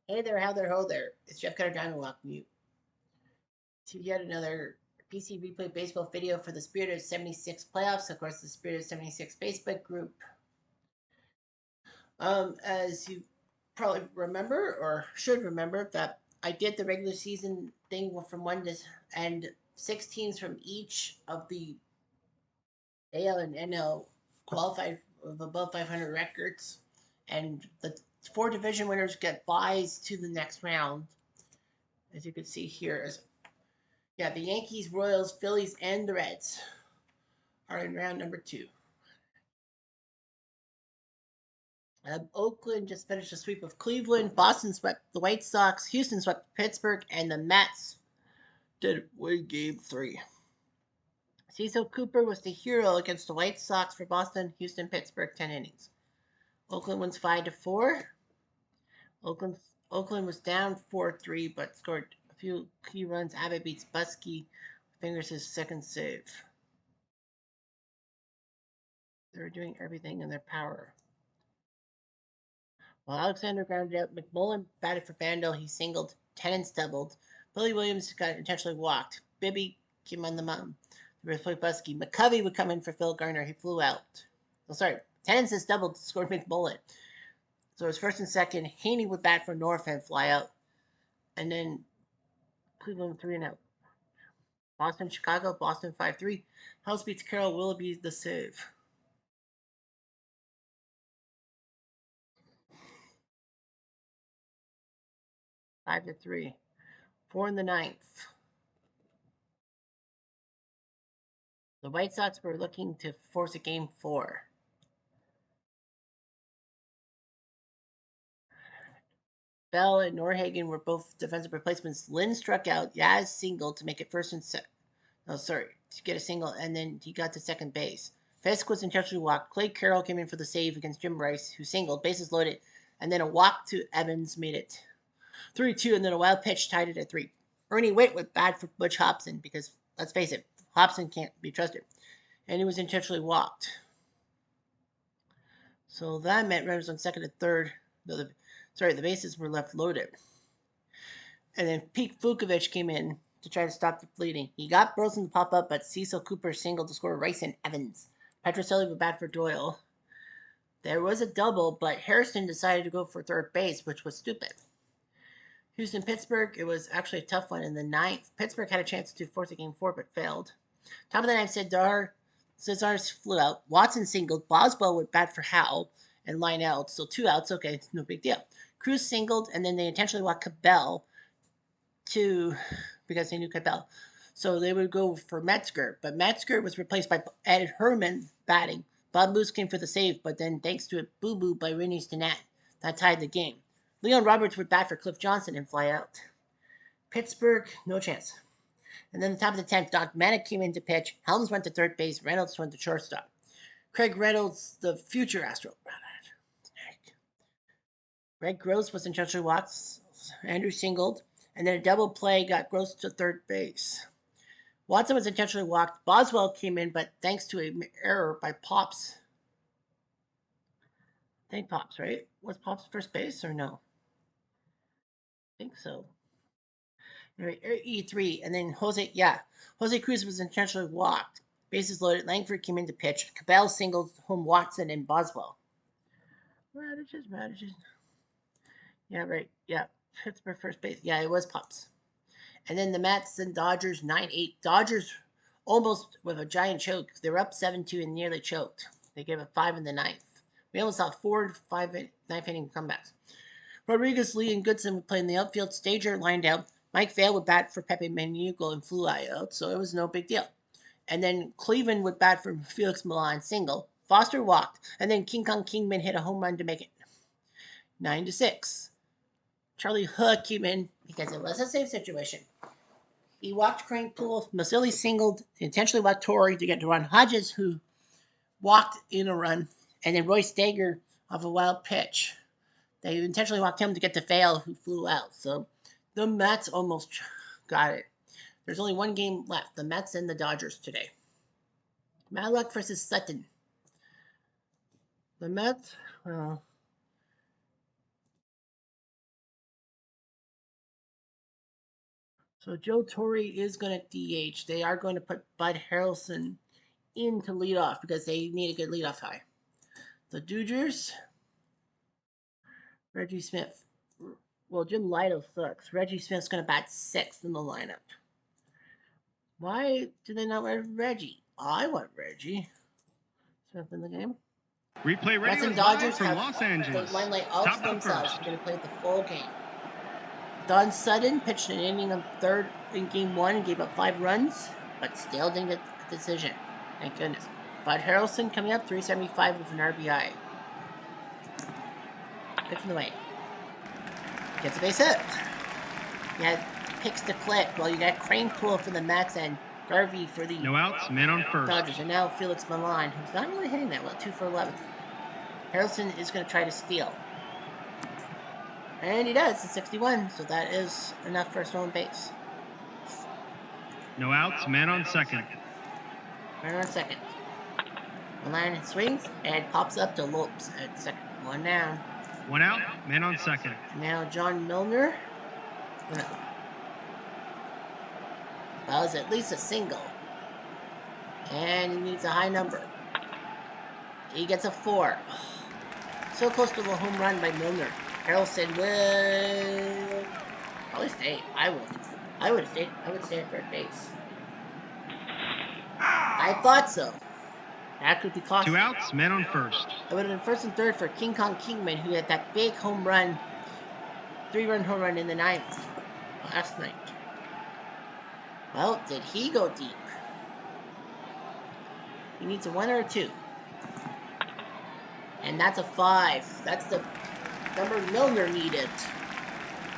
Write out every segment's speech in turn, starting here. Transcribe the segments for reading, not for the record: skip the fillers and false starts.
Hey there, how there, ho there. It's Jeff Cutter Diamond. Welcome you to yet another PC Replay Baseball video for the Spirit of 76 playoffs. Of course, the Spirit of 76 Facebook group. As you probably remember or should remember, that I did the regular season thing from one to and 6 teams from each of the AL and NL qualified of above 500 records, and the 4 division winners get buys to the next round. As you can see here, yeah, the Yankees, Royals, Phillies, and the Reds are in round number 2. Oakland just finished a sweep of Cleveland. Boston swept the White Sox. Houston swept Pittsburgh, and the Mets did win Game 3. Cecil Cooper was the hero against the White Sox for Boston. Houston, Pittsburgh, 10 innings. Oakland wins 5-4. Oakland Oakland was down 4-3, but scored a few key runs. Abbott beats Buskey. Fingers his second save. They were doing everything in their power. While Alexander grounded out, McMullen batted for Vandal. He singled, Tennant doubled. Billy Williams got intentionally walked. Bibby came on the mound to replace Buskey. McCovey would come in for Phil Garner. He flew out. Oh, sorry. Tennant just doubled to score McMullen. So it was first and second. Haney would bat for North and fly out. And then Cleveland 3-0. Boston, Chicago, Boston 5-3. House beats Carroll. Willoughby the save. Five to 3. 4 in the ninth. The White Sox were looking to force a game 4. Bell and Norhagen were both defensive replacements. Lynn struck out. Yaz singled to make it first and to get a single, and then he got to second base. Fisk was intentionally walked. Clay Carroll came in for the save against Jim Rice, who singled, bases loaded, and then a walk to Evans made it 3-2, and then a wild pitch tied it at 3. Ernie Witt was bad for Butch Hobson because, let's face it, Hobson can't be trusted, and he was intentionally walked. So that meant runners on second and third. The bases were left loaded. And then Pete Vukovich came in to try to stop the bleeding. He got Burleson to pop up, but Cecil Cooper singled to score Rice and Evans. Petroselli would bat for Doyle. There was a double, but Harrison decided to go for third base, which was stupid. Houston, Pittsburgh, it was actually a tough one in the ninth. Pittsburgh had a chance to force a game 4, but failed. Top of the ninth, Cesar flew out. Watson singled. Boswell would bat for Howell and line out. So 2 outs, okay, it's no big deal. Cruz singled, and then they intentionally walked Cabell because they knew Cabell. So they would go for Metzger, but Metzger was replaced by Ed Herman batting. Bob Moose came for the save, but then thanks to a boo-boo by Rennie Stanat, that tied the game. Leon Roberts would bat for Cliff Johnson and fly out. Pittsburgh, no chance. And then the top of the 10th, Doc Manick came in to pitch. Helms went to third base. Reynolds went to shortstop. Craig Reynolds, the future Astro. Greg Gross was intentionally walked. Andrew singled. And then a double play got Gross to third base. Watson was intentionally walked. Boswell came in, but thanks to an error by Pops. I think Pops, right? Was Pops first base or no? I think so. E3, and then Jose Cruz was intentionally walked. Bases loaded. Langford came in to pitch. Cabell singled home Watson and Boswell. Radishes. Yeah, right. Yeah, Pittsburgh first base. Yeah, it was Pops. And then the Mets and Dodgers 9-8. Dodgers almost with a giant choke. They were up 7-2 and nearly choked. They gave a 5 in the ninth. We almost saw 4 ninth inning comebacks. Rodriguez, Lee, and Goodson would play in the outfield. Stager lined out. Mike Vail would bat for Pepe Manugo and flew out, so it was no big deal. And then Cleveland would bat for Felix Milan single. Foster walked, and then King Kong Kingman hit a home run to make it 9-6. Charlie Hood came in because it was a safe situation. He walked Cranepool. Masilli singled, intentionally walked Torrey to get to run Hodges, who walked in a run, and then Roy Stager off a wild pitch. They intentionally walked him to get to Vail, who flew out. So the Mets almost got it. There's only one game left, the Mets and the Dodgers today. Matlock versus Sutton. The Mets, So Joe Torre is going to DH. They are going to put Bud Harrelson in to lead off because they need a good leadoff guy. The Dodgers, Reggie Smith. Well, Jim Lytle sucks. Reggie Smith's going to bat sixth in the lineup. Why do they not want Reggie? I want Reggie. Smith in the game. Replay ready and Dodgers from have Los Angeles. the limelight all to themselves. They're going to play the full game. Don Sutton pitched an inning of third in game one and gave up 5 runs, but still didn't get a decision. Thank goodness. Bud Harrelson coming up 375 with an RBI. Pitching away. Gets a base hit. You had picks to clip. Well, you got Crane Pool for the Mets and Garvey for the no outs, man on first. Dodgers. And now Felix Milan, who's not really hitting that well, 2 for 11. Harrelson is going to try to steal. And he does, it's 61, so that is enough for a stolen base. No outs, man on second. Man on second. Milan swings and pops up to Lopes at second. 1 down. 1 out, man on second. Now John Milner. Well, it's at least a single. And he needs a high number. He gets a 4. So close to the home run by Milner. Harrelson will probably stay. I would stay at third base. I thought so. That could be costly. 2 outs, man on first. It would have been first and third for King Kong Kingman, who had that big home run, 3-run home run in the 9th last night. Well, did he go deep? He needs a 1 or a 2. And that's a 5. That's the number Milner needed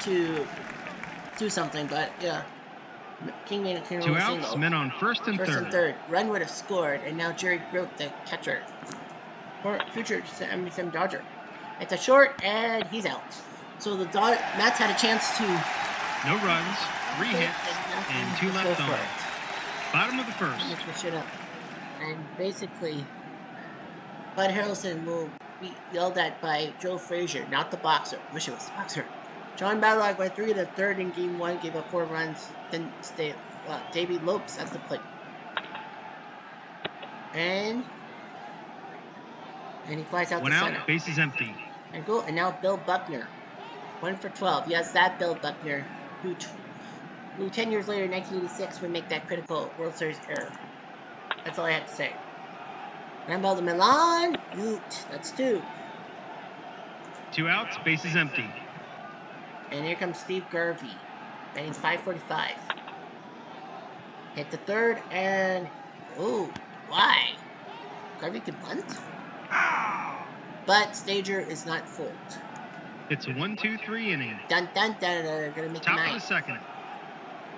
to do something, but yeah. Kingman and Kingman 2 outs, single. men on first and third. Run would have scored, and now Jerry Grote, the catcher. Future 77 Dodger. It's a short, and he's out. So the Mets had a chance to... No runs, 3 hits, and 2 left on. Bottom of the first. Mix the shit up. And basically, Bud Harrelson will be yelled at by Joe Frazier, not the boxer. Wish it was the boxer. John Badlock went 3 to third in game 1, gave up 4 runs, then stayed. Davey Lopes at the plate. And he flies out 1 to out, center. base is empty. And go, and now Bill Buckner. 1 for 12. Yes, that Bill Buckner, who 10 years later in 1986 would make that critical World Series error. That's all I have to say. Rambo to Milan. That's 2. 2 outs, base is empty. And here comes Steve Garvey. Batting 545. Hit the third and... Ooh, why? Garvey could bunt? But Stager is not fooled. It's a 1-2-3 inning. Dun dun dun dun. Gonna make Top a 9. of the second.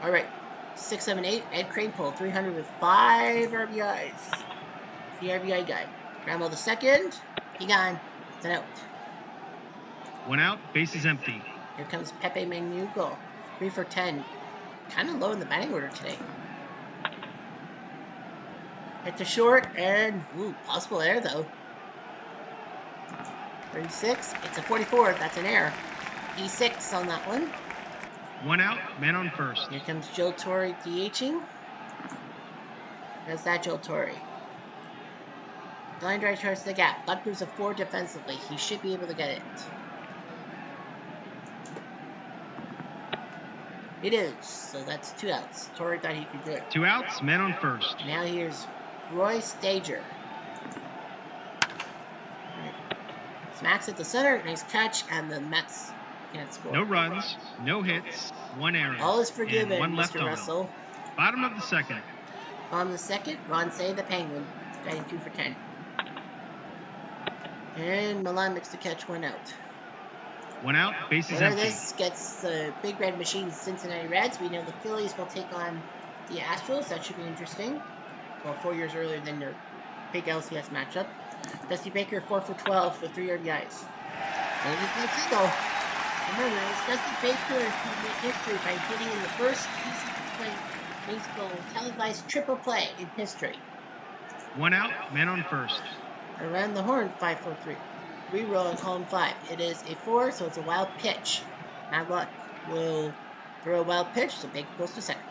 All right. 6, 7, 8. Ed Cranepole, 300 with 5 RBIs. The RBI guy. Rambo the second. He gone. It's an out. 1 out, base is empty. Here comes Pepe Manugo. 3 for 10. Kind of low in the batting order today. Hit the short and possible error though. 36. It's a 44. That's an error. E6 on that one. 1 out, man on first. Here comes Joe Torre DHing. There's that Joe Torre. Line drive towards the gap. Buckner's a 4 defensively. He should be able to get it. It is. So that's 2 outs. Torre thought he could do it. 2 outs, man on first. Now here's Roy Stager. Smacks at the center. Nice catch. And the Mets can't score. No runs, no hits, 1 error. All is forgiven, and 1 left Mr. on. Russell. Bottom of the second. On the second, Ron Say the Penguin. Batting 2 for 10. And Milan makes the catch, 1 out. 1 out, base is Winner empty. this gets the Big Red Machines Cincinnati Reds. We know the Phillies will take on the Astros. That should be interesting. Well, 4 years earlier than their big LCS matchup. Dusty Baker, 4 for 12 with 3 RBIs. And he's going to single. Remember, it's Dusty Baker who made history by hitting in the first baseball televised triple play in history. 1 out, man on first. Around the horn, 5 for 3. Reroll in column 5. It is a 4, so it's a wild pitch. Bad luck will Throw a wild pitch, so Baker goes to second.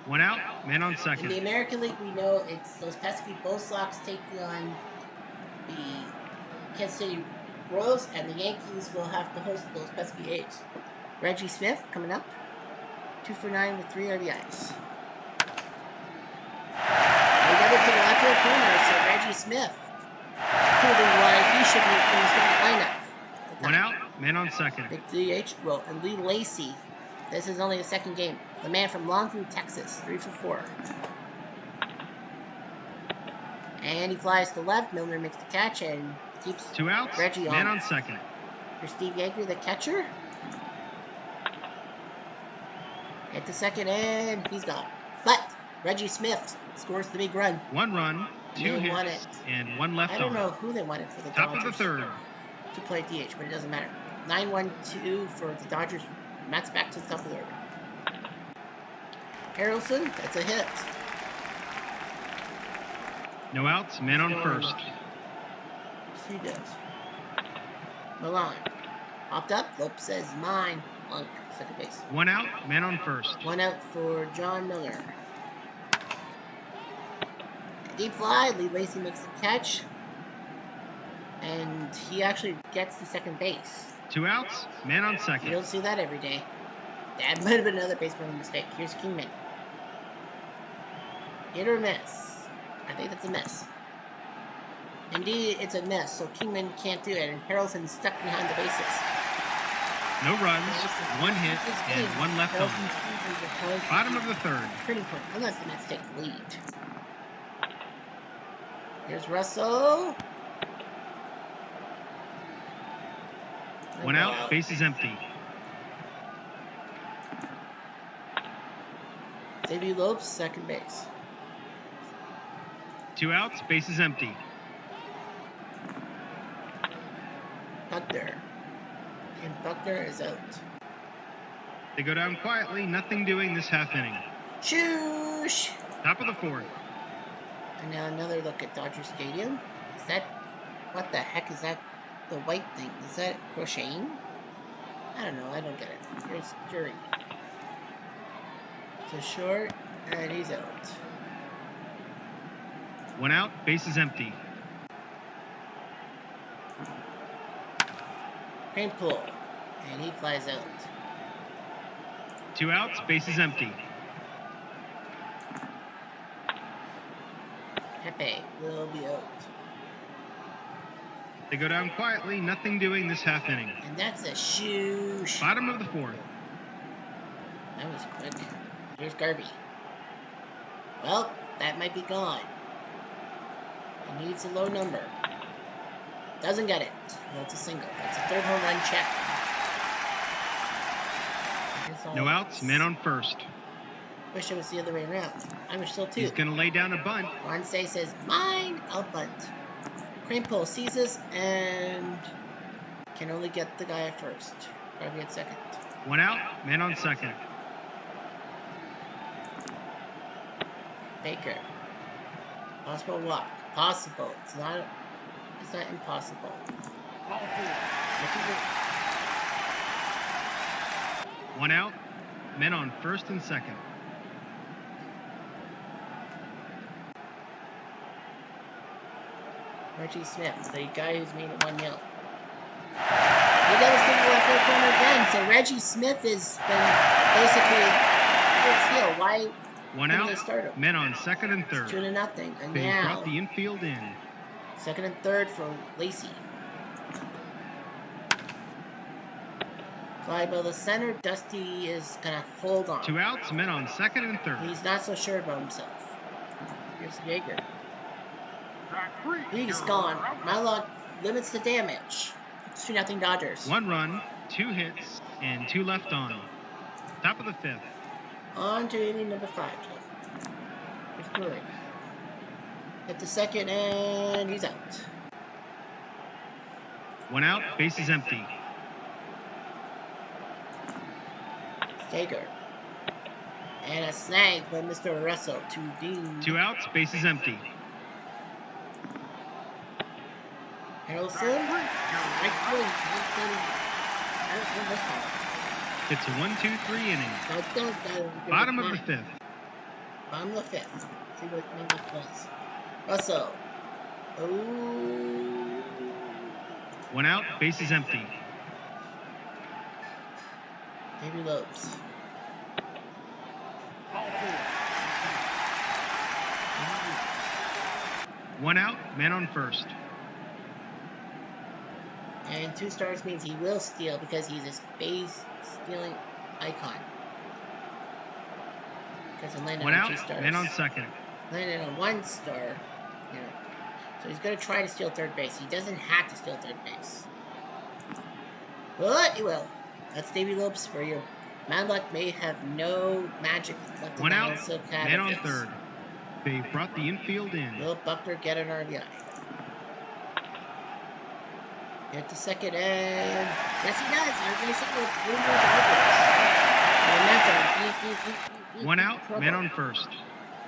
1 out, man on In second. the American League, we know it's those pesky Bull Sox taking on the Kansas City Royals, and the Yankees will have to host those pesky A's. Reggie Smith coming up, 2 for 9 with 3 RBIs. We got it to the left field corner, so Reggie Smith proving why he should be in the starting lineup. 1 out, man on second. Big DH roll, and Lee Lacy. This is only the second game. The man from Longview, Texas, 3 for 4. And he flies to left. Milner makes the catch and keeps 2 outs, Reggie man on. on second. Here's Steve Yeager, the catcher. At the second, and he's gone. But Reggie Smith scores the big run. 1 run, 2 They want hits, it. and 1 left I on. don't know who they wanted for the Top Dodgers of the third. to play DH, but it doesn't matter. 9-1-2 for the Dodgers. Matt's back to the top of the order. Harrelson, that's a hit. No outs, man on first. Yes, he does. Milan. Popped up. Lopes says mine. On second base. 1 out, man on first. 1 out for John Miller. Deep fly. Lee Lacy makes the catch. And he actually gets to second base. 2 outs, man on You second. don't see that every day. That might have been another baseball mistake. Here's Kingman. Hit or miss? I think that's a miss. Indeed, it's a miss, so Kingman can't do it, and Harrelson's stuck behind the bases. No runs, 1 hit, and 1 left on. Bottom of the third. Turning point, unless the Mets take the lead. Here's Russell. 1 out, base is empty. Xavier Lopes, second base. 2 outs, base is empty. Buckner. And Buckner is out. They go down quietly, nothing doing this half inning. Shoosh! Top of the fourth. And now another look at Dodger Stadium. Is that... What the heck is that? The white thing. Is that crocheting? I don't know. I don't get it. Here's Jury. To short, and he's out. 1 out, base is empty. Crane pull, and he flies out. 2 outs, base is empty. Pepe will be out. They go down quietly, nothing doing this half inning. And that's a shoosh. Bottom of the fourth. That was quick. Here's Garvey. Well, that might be gone. He needs a low number. Doesn't get it. That's a single. That's a third home run check. No outs, man on first. Wish it was the other way around. I wish so too. He's going to lay down a bunt. Ronse says, mine, I'll bunt. Crane pull seizes and can only get the guy at first. Garvey at second. 1 out, man on second. Baker. Possible walk. Possible. It's not impossible. 1 out, men on first and second. Reggie Smith, the guy who's made it 1-0. He does take the left field corner again, so Reggie Smith has been basically full field. Why 1 couldn't out, they start him? men on second and third. 2-0, and They now brought the infield in. second and third for Lacy. Fly by the center. Dusty is gonna hold on. 2 outs, men on second and third. He's not so sure about himself. Here's Yeager. He's gone. My log limits the damage. It's 2-0 Dodgers. 1 run, 2 hits, and 2 left on. Top of the fifth. On to inning number 5, Jeff. Here's Curry. Hit the second, and he's out. 1 out, base is empty. Yeager. And a snag by Mr. Russell to Dean. 2 outs, base is empty. Harrelson. Right foot. It's a 1-2-3 inning. Bottom of the fifth. Bottom of the fifth. See what Mendoza does. Russell. Oh. 1 out, bases empty. Davey Lopes. 1 out, man on first. And 2 stars means he will steal because he's a base stealing icon. Because it landed 1 on out, 2 stars. man on second. Landed on 1 star. Yeah. So he's going to try to steal third base. He doesn't have to steal third base. But he will. That's Davey Lopes for you. Madlock may have no magic left in 1 the out, house of cabbages. man on third. They brought the infield in. Will Buckner get an RBI? Get to second and... Yes, he does. RBI single. 1 out, man on first.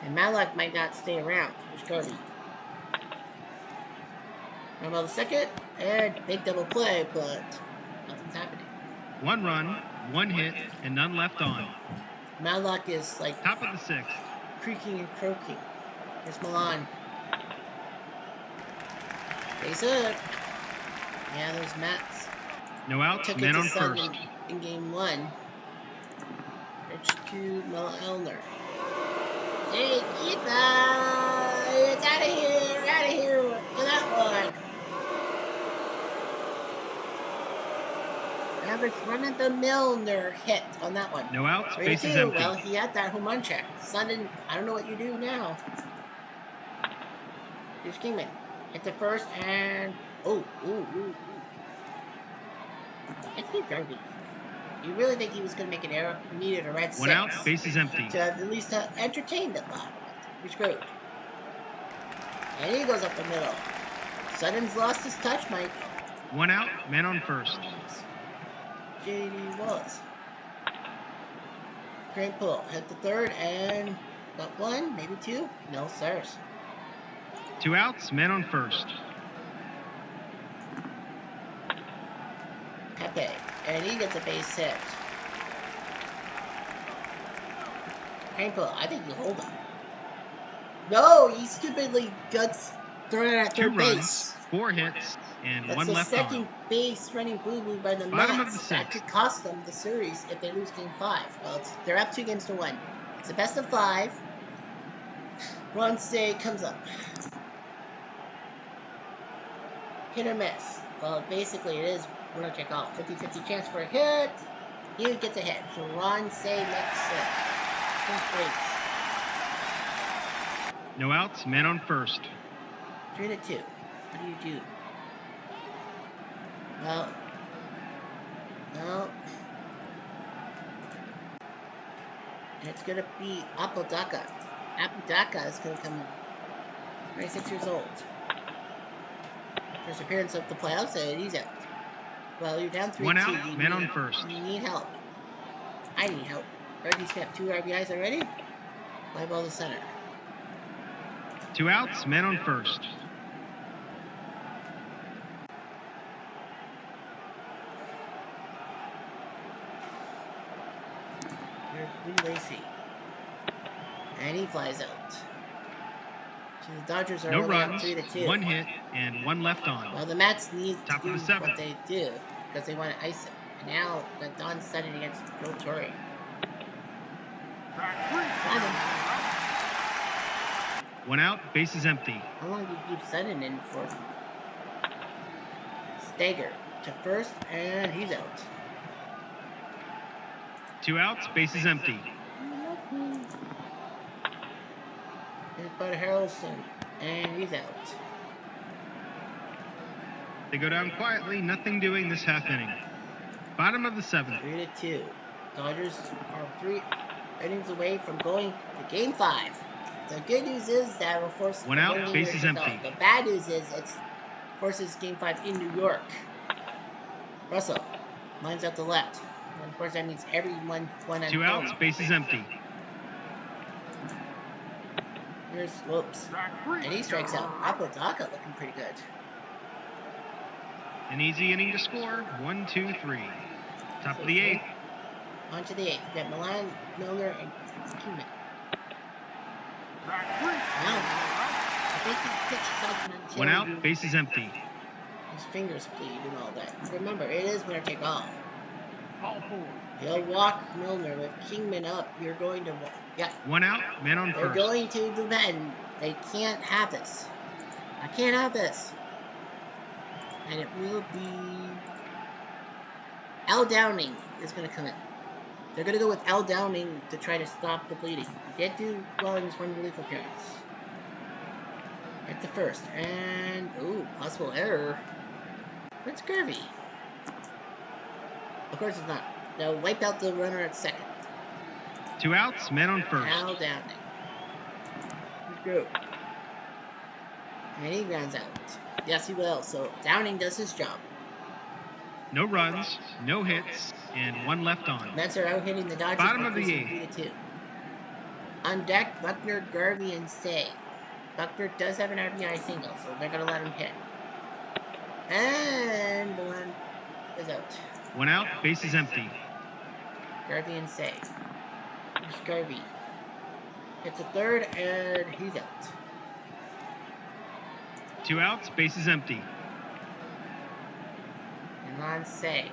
And Madlock might not stay around. Here's Cody. I'm on the second, and big double play, but nothing's happening. 1 run, 1 hit, and none left on. Madlock is like Top of the sixth. creaking and croaking. Here's Milan. Base hit. Yeah, there's Mats. No outs, Took man it on to first. in game 1. Pitch to Milner. Hey, Keitha! It's out of here! Out of here! For that one! Average run-of-the-Milner hit on that one. No outs, 3-2. bases empty. Well, he had that home run check. Sudden, I don't know what you do now. Here's Kingman. Hit the first and... Oh, ooh. It's too dirty. You really think he was going to make an error? He needed a red 6. 1 out, bases empty. To have at least entertained the thought of it. You're screwed. And he goes up the middle. Sutton's lost his touch, Mike. 1 out, man on first. J.D. Wallace. Great pull. Hit the third and got 1, maybe 2. No, sirs. 2 outs, man on first. Pepe. And he gets a base hit. Great pull. I think you hold him. No, he stupidly gets thrown out at 2 third runs, base. 4 hits, and That's 1 the left second on. base running boo-boo by the Bottom of Mets. the That sixth. could cost them the series if they lose game 5. Well, they're up 2-1. It's a best of 5. Ron Say comes up. Hit or miss. Well, basically it is winner take all. 50-50 chance for a hit. He gets a hit. So Ron Say makes it. No outs, man on first. 3-2. What do you do? Well, no. It's going to be Apodaca. Apodaca is going to come in. 26 years old. First appearance of the playoffs, and he's out. Well, you're down 3-2. 1 out, man on first. You need help. I need help. Reggie Smith, 2 RBIs already. Fly ball to center. 2 outs, man on first. Here's Lee Lacy. And he flies out. So the Dodgers are No only up runs, 3-2. 1 hit, and 1 left on. Well, the Mets need Top to of do the seventh. what they do because they want to ice it. And now the Don Sutton against Joe Torre. 1 out, bases empty. How long do you keep Sutton in for? Stager to first, and he's out. 2 outs, bases empty. Here's Bud Harrelson, and he's out. They go down quietly, nothing doing this half inning. Bottom of the seventh. 3-2. Dodgers are 3 innings away from going to Game 5. The good news is that it will force 1 out, one-game bases winner to empty. go. The bad news is it forces Game 5 in New York. Russell lines out the left. And of course, that means everyone won on 2 outs, home. bases empty. Here's Lopes. And he strikes out. Apodaca looking pretty good. An easy inning to score. 1, 2, 3. Top of the eighth. On to the 8th. We got Milan, Milner, and Kingman. Now, I think he pitched something on the One out, bases empty. His fingers bleed and all that. Remember, it is winner take all. Ball 4. He'll walk Milner with Kingman up. You're going to walk. Yeah. One out, man on They're first. going to defend. They can't have this. I can't have this. And it will be Al Downing is going to come in. They're going to go with Al Downing to try to stop the bleeding. He did do well in his one relief appearance. At the first. And, ooh, possible error. It's Garvey. Of course it's not. They'll wipe out the runner at second. 2 outs, man on first. Al Downing. Good. And he grounds out. Yes, he will. So Downing does his job. No runs, no hits, and 1 left on. Mets are out hitting the Dodgers. Bottom of the 8th. 3-2. On deck, Buckner, Garvey, and Say. Buckner does have an RBI single, so they're going to let him hit. And one is out. 1 out, bases empty. Garvey and Say. Here's Garvey. It's a third, and he's out. 2 outs, bases empty. And on Say.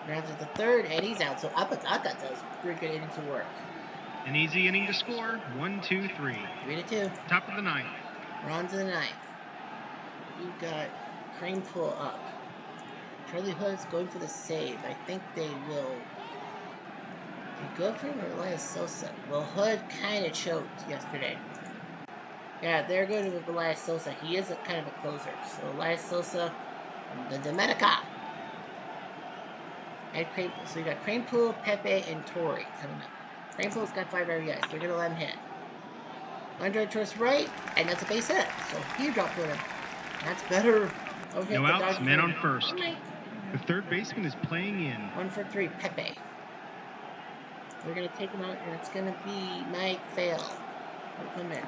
Rounds at the third, and he's out. So Apataka does pretty good innings of work. An easy inning to score. 1, 2, 3. 3-2. Top of the 9th. We're on to the 9th. You've got Crane pull up. Charlie Hood's going for the save. I think they will. They go for him or Elias Sosa? Well, Hood kind of choked yesterday. Yeah, they're going with Elias Sosa. He is kind of a closer. So Elias Sosa, the Domenica. And Crane, so you got Cranepool, Pepe, and Torrey coming up. Cranepool's got 5 RBIs. They're going to let him hit. Andre towards right, and that's a base hit. So he dropped with him. That's better. Okay, no outs, man on first. Right. The third baseman is playing in. 1 for 3, Pepe. We're going to take him out, and it's going to be Mike Fail. He'll come in.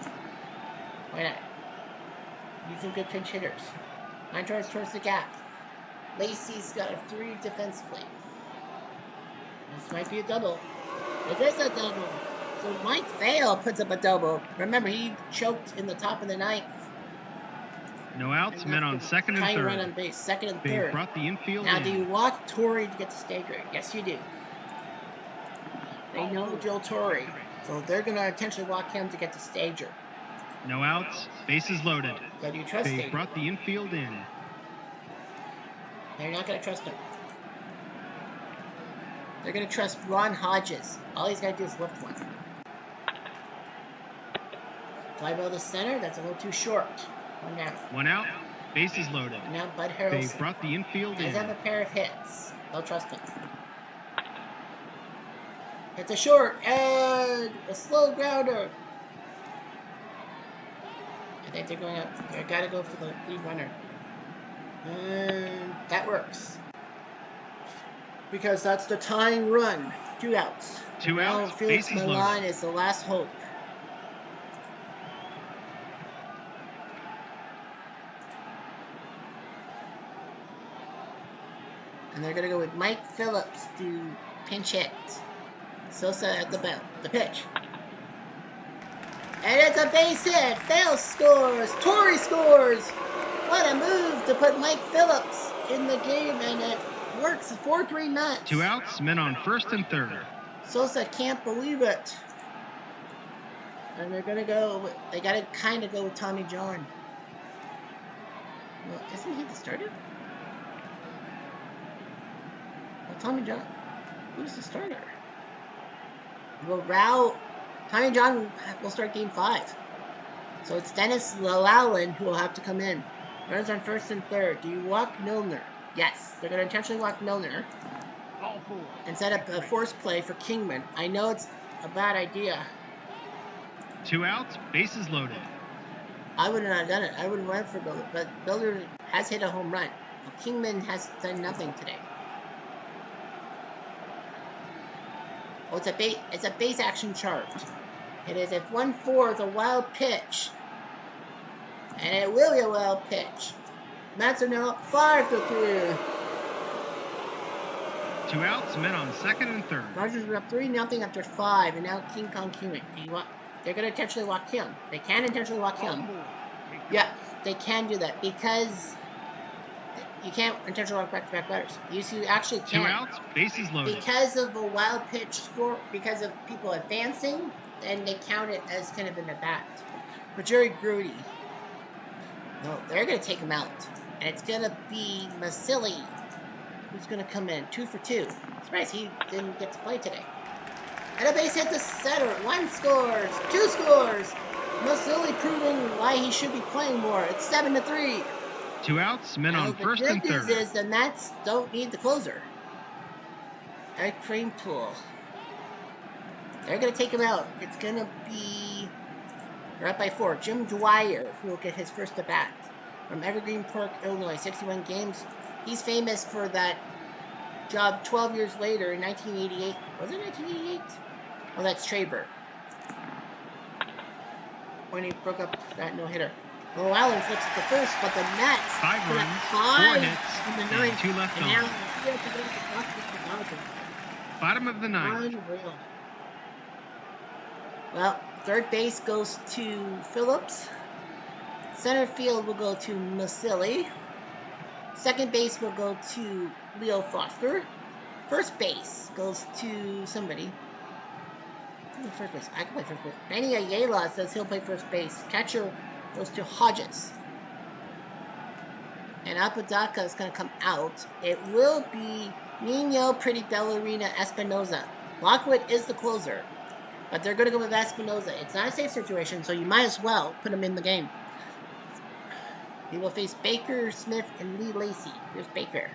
Why not? Need some good pinch hitters. Andre towards the gap. Lacey's got a 3 defensively. This might be a double. It is a double. So Mike Fail puts up a double. Remember, he choked in the top of the 9th. No outs, men on second and Trying to third. run on base, second and They third. brought the infield Now, in. do you walk Torrey to get to Stager? Yes, you do. They know Joe Torrey, so they're going to intentionally walk him to get to Stager. No outs, bases loaded. So do you trust They Stager? brought the infield in. They're not going to trust him. They're going to trust Ron Hodges. All he's got to do is lift one. Fly ball to center. That's a little too short. 1 down. 1 out, bases loaded. Now Bud They Harrelson brought the infield does in. have a pair of hits. They'll trust him. It's a short and a slow grounder. I think they're going up. They got to go for the lead runner. And that works. Because that's the tying run. 2 outs. 2 Now outs, Felix bases Milan loaded. is the last hope. And they're going to go with Mike Phillips to pinch hit. Sosa at the belt. The pitch. And it's a base hit. Fail scores. Torrey scores. What a move to put Mike Phillips in the game, and it works. 4-3 Mets. 2 outs, men on first and third. Sosa can't believe it. And they're going to go, they got to kind of go with Tommy John. Well, isn't he the starter? Well, Tommy John, who's the starter? Well, Tommy John will start game 5. So it's Dennis Llewellyn who will have to come in. Runners on first and third. Do you walk Milner? Yes. They're going to intentionally walk Milner. All 4. And set up a force play for Kingman. I know it's a bad idea. 2 outs, bases loaded. I would have not done it. I would have went for Builder. But Builder has hit a home run. Kingman has done nothing today. Oh, it's a base action chart. It is if 1-4 is a wild pitch. And it will be a wild pitch. Mets are now 5-3. 2 outs, men on second and third. Dodgers are up 3-0 after 5, and now King Kong Kingman. They're going to intentionally walk him. They can intentionally walk him. Yeah, they can do that because you can't intentionally walk back-to-back batters. You actually can. 2 outs, bases loaded. Because of a wild pitch score, because of people advancing, then they count it as kind of an at-bat. But Jerry Grudy, no, they're going to take him out. And it's going to be Masili who's going to come in. 2 for 2. Surprised he didn't get to play today. And a base hit to center. 1 scores. 2 scores. Masili proving why he should be playing more. It's 7-3. 2 outs, men on first and third. The good news is the Mets don't need the closer. Eric Kranepool. They're going to take him out. It's going to be... They're up by 4. Jim Dwyer, who will get his first at-bat. From Evergreen Park, Illinois. 61 games. He's famous for that job 12 years later in 1988. Was it 1988? Oh, that's Traber. When he broke up that no-hitter. Well, Allen flips the first, but the Mets 5 runs, 4 hits, in the and ninth, 2 left and on. now Bottom of the ninth. Unreal. Well, third base goes to Phillips. Center field will go to Masili. Second base will go to Leo Foster. First base goes to somebody. First base. I can play first base. Benny Ayala says he'll play first base. Catcher goes to Hodges. And Apodaca is going to come out. It will be Nino Pretty Ballerina Espinoza. Lockwood is the closer. But they're going to go with Espinoza. It's not a safe situation, so you might as well put him in the game. He will face Baker, Smith, and Lee Lacey. Here's Baker.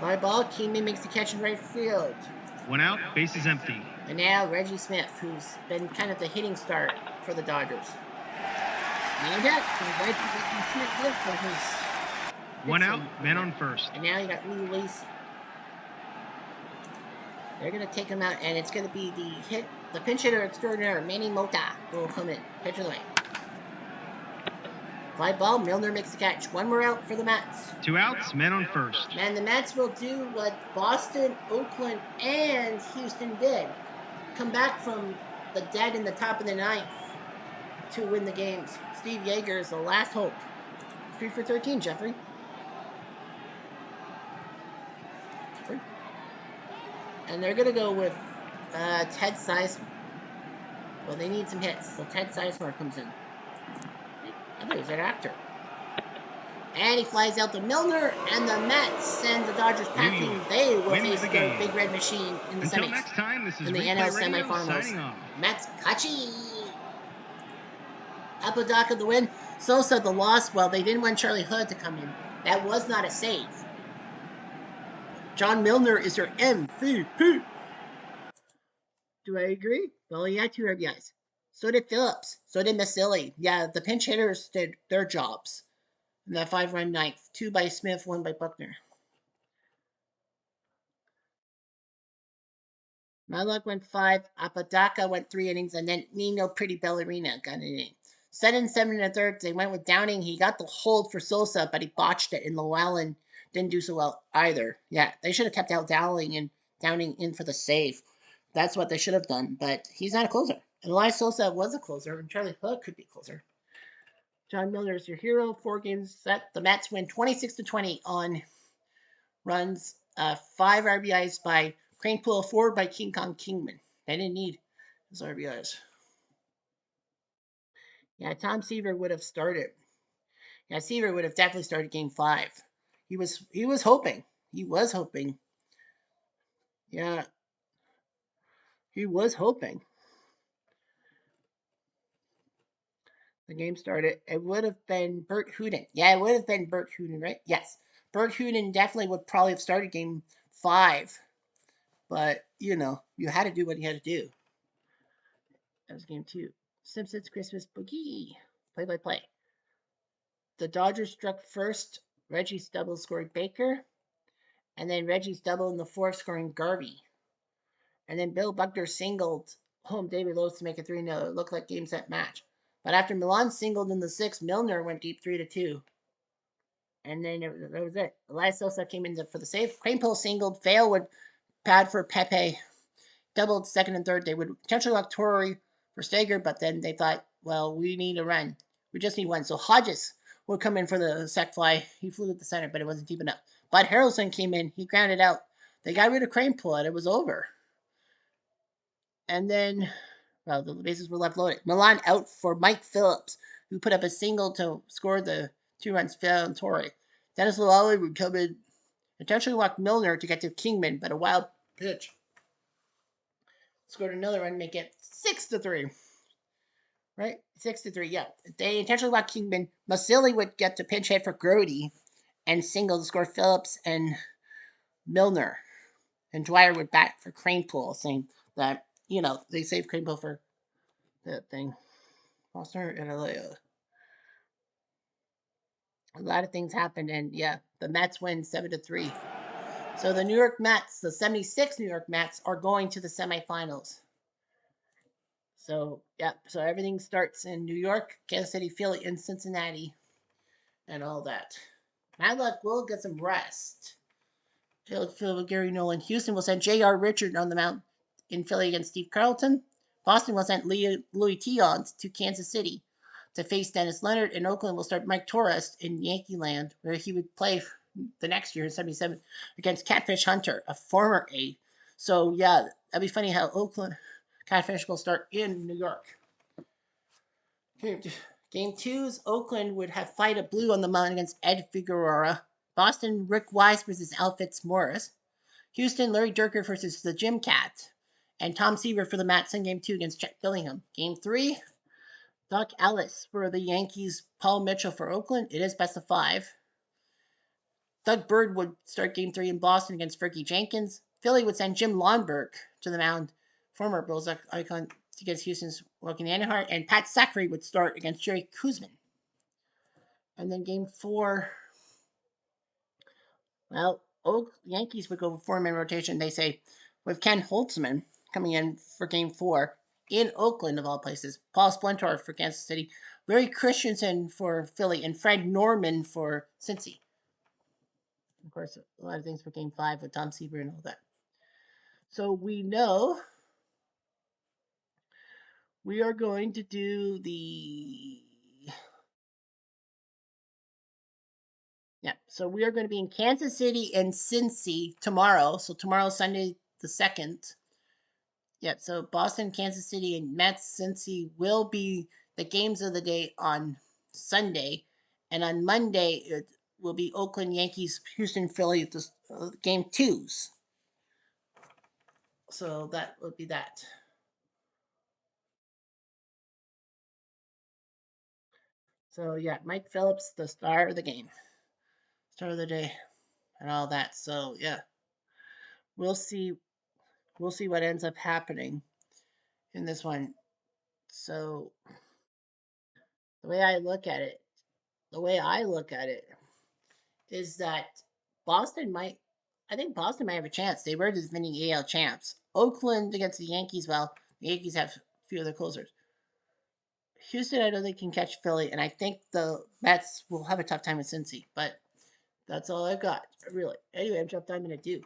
Fly ball. Keenan makes the catch in right field. 1 out, base is empty. And now Reggie Smith, who's been kind of the hitting start for the Dodgers. And that, Reggie Smith did for his... 1 out, man on first. And now you got Lee Lacey. They're going to take him out, and it's going to be the pinch hitter extraordinaire, Manny Mota, who will come in. Pitch of the way. Fly ball, Milner makes the catch. 1 more out for the Mets. 2 outs, man on first. And the Mets will do what Boston, Oakland, and Houston did. Come back from the dead in the top of the ninth to win the games. Steve Yeager is the last hope. 3 for 13, Jeffrey. And they're going to go with Ted Sizemore. Well, they need some hits, so Ted Sizemore comes in. I thought he was an actor. And he flies out to Milner, and the Mets send the Dodgers packing. They will face the Big Red Machine in the semis. Until next time, this is in the Replay NL Radio semifinals. signing off. Mets Kachi. Apodaca the win. Sosa the loss. Well, they didn't want Charlie Hood to come in. That was not a save. John Milner is your MVP. Do I agree? Well, he had 2 RBIs. So did Phillips. So did Masili. Yeah, the pinch hitters did their jobs. In that 5-run ninth. 2 by Smith, 1 by Buckner. Malak went 5. Apodaca went 3 innings. And then Nino Pretty Ballerina got an inning. 7 7 1/3. They went with Downing. He got the hold for Sosa, but he botched it. And Llewellyn didn't do so well either. Yeah, they should have kept out Dowling and Downing in for the save. That's what they should have done. But he's not a closer. And Elias Sosa was a closer, and Charlie Hood could be a closer. John Milner is your hero. 4 games set. The Mets win 26-20 on runs. 5 RBIs by Kranepool, 4 by King Kong Kingman. They didn't need his RBIs. Yeah, Tom Seaver would have started. Yeah, Seaver would have definitely started Game 5. He was hoping. He was hoping. Yeah. He was hoping. The game started. It would have been Bert Hooten. Yeah, it would have been Bert Hooten, right? Yes. Bert Hooten definitely would probably have started Game 5. But, you had to do what you had to do. That was Game 2. Simpsons Christmas Boogie. Play-by-play. The Dodgers struck first. Reggie's double scored Baker. And then Reggie's double in the 4th scoring Garvey. And then Bill Buckner singled home David Lowe's to make it 3-0. It looked like game set match. But after Milan singled in the 6th, Milner went deep 3-2. And then that was it. Elias Sosa came in for the save. Cranepool singled. Vale would pad for Pepe. Doubled second and third. They would potentially lock Torrey for Stager, but then they thought, well, we need a run. We just need one. So Hodges would come in for the sac fly. He flew at the center, but it wasn't deep enough. Bud Harrelson came in. He grounded out. They got rid of Cranepool, and it was over. And then, well, the bases were left loaded. Milan out for Mike Phillips, who put up a single to score the 2 runs. Phil and Torrey. Dennis Lally would come in, potentially walk Milner to get to Kingman, but a wild pitch scored another run, make it 6-3. Right? 6-3, yeah. They intentionally walked Kingman. Masili would get to pinch hit for Grody and single to score Phillips and Milner. And Dwyer would bat for Cranepool, saying that, they saved Cranepool for that thing. Foster and a lot of things happened, and yeah, the Mets win 7-3. So the New York Mets, the 76 New York Mets, are going to the semifinals. So yeah, so everything starts in New York, Kansas City, Philly, and Cincinnati, and all that. Bad luck, we'll get some rest. Phil, Gary Nolan. Houston will send J.R. Richard on the mound in Philly against Steve Carlton. Boston will send Louis Tion to Kansas City to face Dennis Leonard. And Oakland will start Mike Torres in Yankee Land, where he would play the next year in 77 against Catfish Hunter, a former A. So, yeah, that'd be funny how Oakland Catfish will start in New York. Game 2's Oakland would have Fight of Blue on the mound against Ed Figueroa. Boston, Rick Wise versus Al Fitzmaurice. Houston, Larry Durker versus the Gym Cat. And Tom Seaver for the Matson Game 2 against Chet Billingham. Game 3, Doc Ellis for the Yankees, Paul Mitchell for Oakland. It is best of 5. Doug Bird would start Game 3 in Boston against Fergie Jenkins. Philly would send Jim Lonberg to the mound, former Bulls icon, against Houston's Joaquin Andujar. And Pat Sackery would start against Jerry Koosman. And then Game 4, well, Yankees would go 4-man rotation. They say with Ken Holtzman coming in for Game 4 in Oakland, of all places. Paul Splentor for Kansas City. Larry Christensen for Philly. And Fred Norman for Cincy. Of course, a lot of things for Game 5 with Tom Seaver and all that. So we know we are going to do the... Yeah, so we are going to be in Kansas City and Cincy tomorrow. So tomorrow, Sunday the 2nd. Yeah, so Boston, Kansas City, and Mets, Cincy will be the games of the day on Sunday. And on Monday, it will be Oakland, Yankees, Houston, Philly, game 2s. So that would be that. So yeah, Mike Phillips, the star of the game, star of the day, and all that. So yeah, we'll see. We'll see what ends up happening in this one. So the way I look at it, the way I look at it is that Boston might. I think Boston might have a chance. They were the defending AL champs. Oakland against the Yankees. Well, the Yankees have a few of their closers. Houston, I don't think can catch Philly, and I think the Mets will have a tough time with Cincy. But that's all I've got, really. Anyway, I'm jumped. I'm gonna do.